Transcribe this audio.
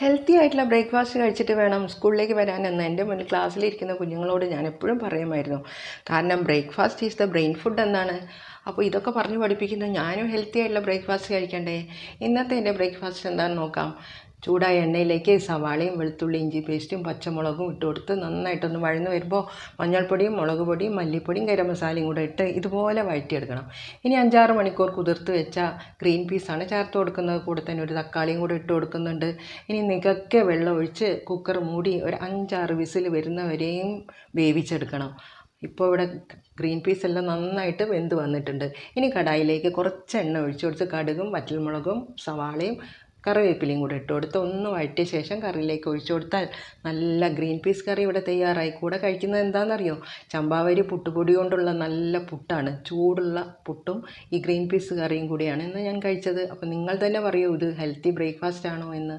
Healthy ആയിട്ടുള്ള breakfast കഴിച്ചിട്ട് വേണം സ്കൂളിലേക്ക് വരാനെന്ന് എൻ്റെ മുന്നിൽ ക്ലാസ്സിലിരിക്കുന്ന കുഞ്ഞുങ്ങളോട് ഞാൻ എപ്പോഴും പറയുമായിരുന്നു. കാരണം breakfast is the brain food എന്നാണ്. അപ്പോൾ ഇതൊക്കെ പറഞ്ഞ് പഠിപ്പിക്കുന്ന ഞാനും ഹെൽത്തി ആയിട്ടുള്ള ബ്രേക്ക്ഫാസ്റ്റ് കഴിക്കണ്ടേ? ഇന്നത്തെ എൻ്റെ ബ്രേക്ക്ഫാസ്റ്റ് എന്താണെന്ന് നോക്കാം. ചൂടായ എണ്ണയിലേക്ക് സവാളയും വെളുത്തുള്ളി ഇഞ്ചി പേസ്റ്റും പച്ചമുളകും ഇട്ട് കൊടുത്ത് നന്നായിട്ടൊന്ന് വഴന്ന് വരുമ്പോൾ മഞ്ഞൾപ്പൊടിയും മുളക് പൊടിയും മല്ലിപ്പൊടിയും ഗരം മസാലയും കൂടെ ഇട്ട് ഇതുപോലെ വഴറ്റിയെടുക്കണം. ഇനി 5-6 മണിക്കൂർ കുതിർത്ത് വെച്ച ഗ്രീൻ പീസാണ് ചേർത്ത് കൊടുക്കുന്നത്. കൂടെ തന്നെ ഒരു തക്കാളിയും കൂടെ ഇട്ട് കൊടുക്കുന്നുണ്ട്. ഇനി നികക്കെ വെള്ളം ഒഴിച്ച് കുക്കർ മൂടി ഒരു 5-6 വിസിൽ വരുന്നവരെയും വേവിച്ചെടുക്കണം. ഇപ്പോൾ ഇവിടെ ഗ്രീൻ പീസ് എല്ലാം നന്നായിട്ട് വെന്ത് വന്നിട്ടുണ്ട്. ഇനി കടായിലേക്ക് കുറച്ച് എണ്ണ ഒഴിച്ചു കൊടുത്ത് കടുകും വറ്റൽമുളകും സവാളയും കറിവേപ്പിലയും കൂടെ ഇട്ട് കൊടുത്ത് ഒന്ന് വഴറ്റിയ ശേഷം കറിയിലേക്ക് ഒഴിച്ചു കൊടുത്താൽ നല്ല ഗ്രീൻ പീസ് കറി ഇവിടെ തയ്യാറായി. കൂടെ കഴിക്കുന്നത് എന്താണെന്നറിയോ? ചമ്പാവരി പുട്ടുപൊടി കൊണ്ടുള്ള നല്ല പുട്ടാണ്. ചൂടുള്ള പുട്ടും ഈ ഗ്രീൻ പീസ് കറിയും കൂടിയാണ് ഇന്ന് ഞാൻ കഴിച്ചത്. അപ്പോൾ നിങ്ങൾ തന്നെ പറയൂ, ഇത് ഹെൽത്തി ബ്രേക്ക്ഫാസ്റ്റ് ആണോ എന്ന്.